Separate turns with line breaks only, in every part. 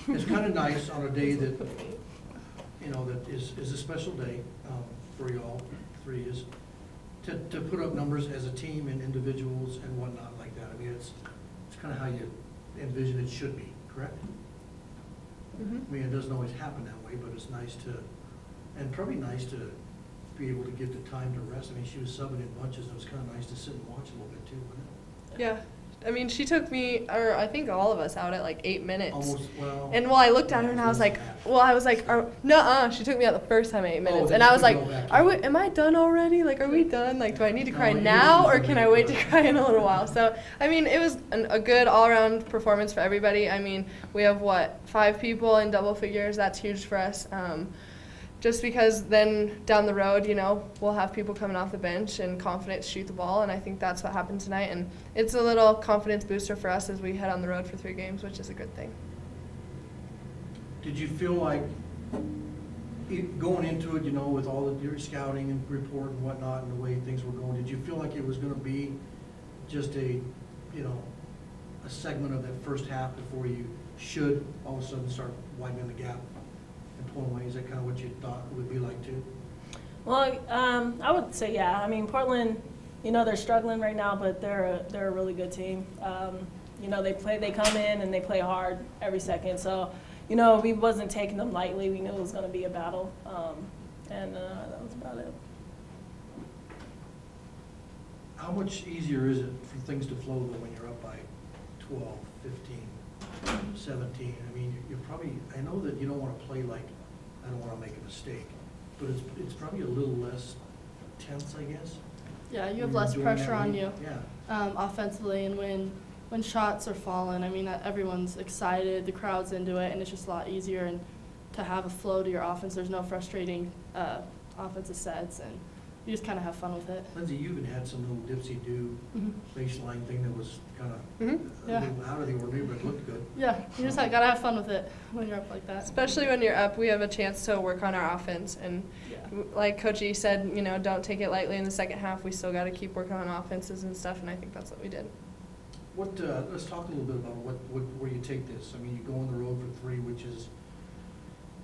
it's kind of nice on a day that, you know, that is a special day for y'all, three is, to put up numbers as a team and individuals and whatnot like that. I mean, it's kind of how you envision it should be, correct?
Mm-hmm.
I mean, it doesn't always happen that way, but it's nice to, and probably nice to be able to get the time to rest. I mean, she was subbing in bunches, and it was kind of nice to sit and watch a little bit too, wasn't it?
Yeah. I mean, she took me, or I think all of us, out at like 8 minutes.
Almost, well.
And I looked at her and I was like, nuh-uh. She took me out the first time 8 minutes. And I was like, am I done already? Like, are we done? Like, do I need to cry now, or can I wait to cry in a little while? So, I mean, it was a good all-around performance for everybody. I mean, we have, 5 people in double figures. That's huge for us. Just because then down the road, you know, we'll have people coming off the bench and confident to shoot the ball, and I think that's what happened tonight. And it's a little confidence booster for us as we head on the road for 3 games, which is a good thing.
Did you feel like going into it, you know, with all your scouting and report and whatnot and the way things were going, did you feel like it was going to be just a segment of that first half before you should all of a sudden start widening the gap? Is that kind of what you thought it would be like too?
Well, I would say yeah. I mean, Portland, you know, they're struggling right now, but they're a really good team. You know, they come in and they play hard every second. So, you know, we wasn't taking them lightly. We knew it was going to be a battle, and that was about it.
How much easier is it for things to flow though when you're up by 12, 15, 17? I mean, you're probably, I know that you don't want to play like, I don't want to make a mistake, but it's probably a little less tense, I guess.
Yeah, you have less pressure on you.
Yeah.
Offensively, and when shots are falling, I mean, everyone's excited, the crowd's into it, and it's just a lot easier and to have a flow to your offense. There's no frustrating offensive sets, and you just kind of have fun with it.
Lindsay, you even had some little dipsy-do baseline thing that was kind of a little out of the ordinary, but it looked good.
Yeah, you just got to have fun with it when you're up like that.
Especially when you're up, we have a chance to work on our offense. And like Coach E said, you know, don't take it lightly in the second half. We still got to keep working on offenses and stuff, and I think that's what we did.
Let's talk a little bit about where you take this. I mean, you go on the road for 3, which is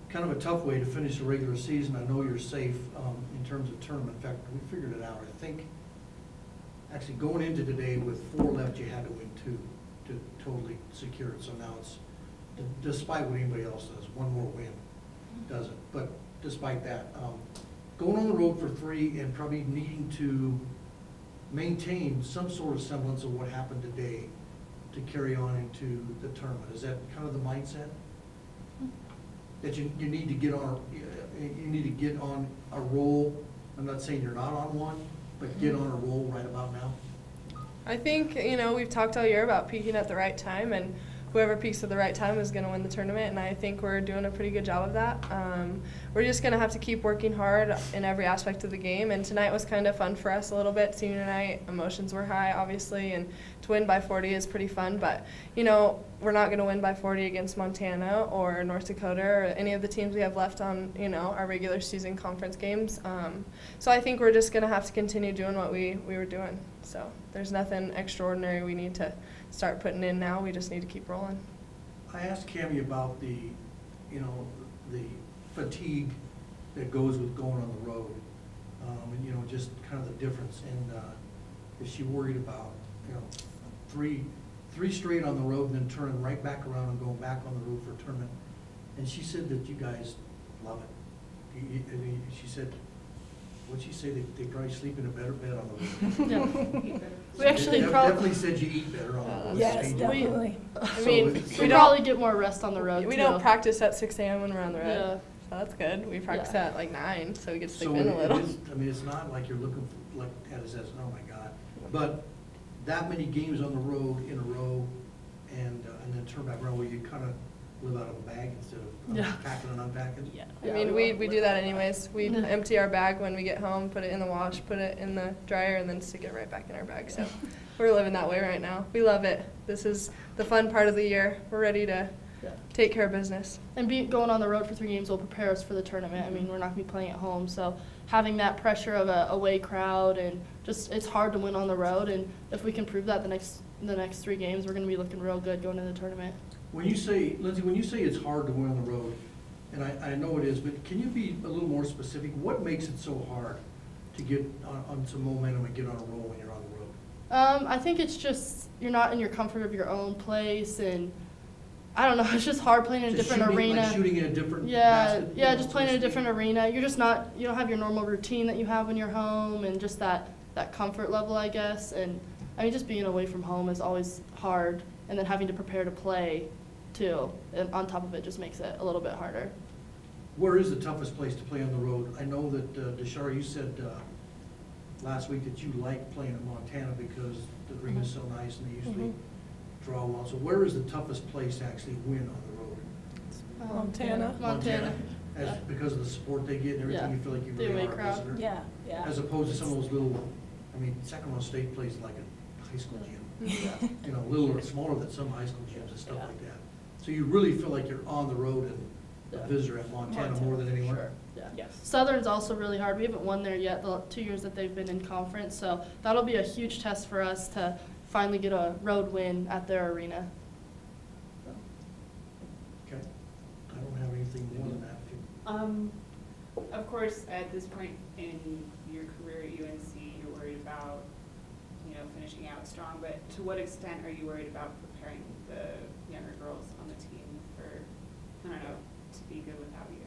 kind of a tough way to finish the regular season. I know you're safe in terms of tournament. In fact, we figured it out. I think actually going into today with 4 left, you had to win 2 to totally secure it. So now it's, despite what anybody else does, 1 more win doesn't. But despite that, going on the road for 3 and probably needing to maintain some sort of semblance of what happened today to carry on into the tournament. Is that kind of the mindset? That you need to get on a roll. I'm not saying you're not on one, but get on a roll right about now.
I think, you know, we've talked all year about peaking at the right time, and whoever peaks at the right time is going to win the tournament, and I think we're doing a pretty good job of that. We're just going to have to keep working hard in every aspect of the game, and tonight was kind of fun for us a little bit. Senior night, emotions were high, obviously, and to win by 40 is pretty fun, but, you know, we're not going to win by 40 against Montana or North Dakota or any of the teams we have left on, you know, our regular season conference games. So I think we're just going to have to continue doing what we were doing. So there's nothing extraordinary we need to start putting in now. We just need to keep rolling.
I asked Cammie about the fatigue that goes with going on the road, and you know, just kind of the difference. And is she worried about, you know, three straight on the road and then turning right back around and going back on the road for a tournament? And she said that you guys love it. She said, what'd she say? They probably sleep in a better bed on the road.
Yeah.
We actually definitely said you eat better on the road.
Yes, definitely.
I mean, we probably get more rest on the road.
We don't practice at 6 a.m. when we're on the road.
Yeah.
So that's good. We practice at like 9, so we get to sleep in a little.
I mean, it's not like you're looking for, like at it says, oh my God. But that many games on the road in a row and then turn back around where you kind of live out of a bag instead of packing and unpacking.
Yeah. I mean, we do that anyways. We empty our bag when we get home, put it in the wash, put it in the dryer, and then stick it right back in our bag. So we're living that way right now. We love it. This is the fun part of the year. We're ready to take care of business.
And going on the road for 3 games will prepare us for the tournament. I mean, we're not going to be playing at home, so having that pressure of a away crowd and just it's hard to win on the road. And if we can prove that the next 3 games, we're going to be looking real good going into the tournament.
When you say, Lindsay, when you say it's hard to win on the road, and I know it is, but can you be a little more specific? What makes it so hard to get on some momentum and get on a roll when you're on the road?
I think it's just you're not in your comfort of your own place, and I don't know. It's just hard playing in a different arena.
Like shooting in a different
yeah,
basket,
yeah, just playing in a different arena. You're just not. You don't have your normal routine that you have when you're home, and just that comfort level, I guess. And I mean, just being away from home is always hard, and then having to prepare to play too, and on top of it, just makes it a little bit harder.
Where is the toughest place to play on the road? I know that, Deshara, you said last week that you like playing in Montana because the arena's so nice and they usually draw well. So where is the toughest place to actually win on the road?
Montana.
As, because of the support they get and everything,
Yeah.
you feel like you
The
really
away
are a
crowd.
visitor?
Yeah, yeah.
As opposed to some of those little, I mean, Sacramento State plays like a high school gym.
Yeah.
You know, a little or smaller than some high school gyms and stuff
Yeah.
like that. So you really feel like you're on the road and a
Yeah.
visitor at Montana more than anywhere?
Sure. Yeah.
Yes.
Southern's also really hard. We haven't won there yet the 2 years that they've been in conference, so that'll be a huge test for us to finally get a road win at their arena. So.
Okay. I don't have anything more than that.
Of course, at this point in your career at UNC, you're worried about, you know, finishing out strong, but to what extent are you worried about preparing the younger girls on the team for, I don't know, to be good without you?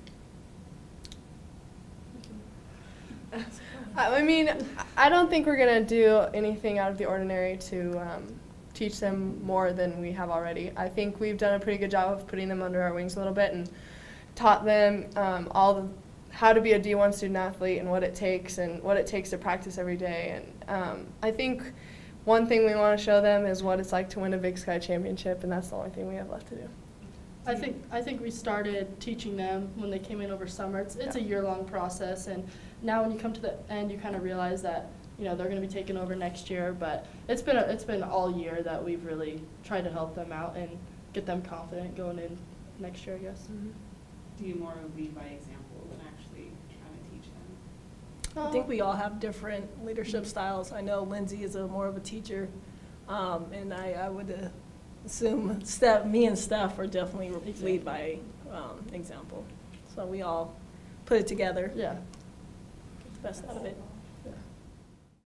I mean, I don't think we're going to do anything out of the ordinary to teach them more than we have already. I think we've done a pretty good job of putting them under our wings a little bit and taught them how to be a D1 student athlete and what it takes to practice every day. And I think one thing we want to show them is what it's like to win a Big Sky championship, and that's the only thing we have left to do.
I think we started teaching them when they came in over summer. It's a year-long process, and now when you come to the end, you kind of realize that they're going to be taking over next year. But it's been all year that we've really tried to help them out and get them confident going in next year, I guess.
Mm-hmm.
Do you more lead by example than actually trying to teach them?
I think we all have different leadership styles. I know Lindsay is more of a teacher, and I would assume me and Steph are definitely lead by example. So we all put it together.
Yeah.
Get the best out of it.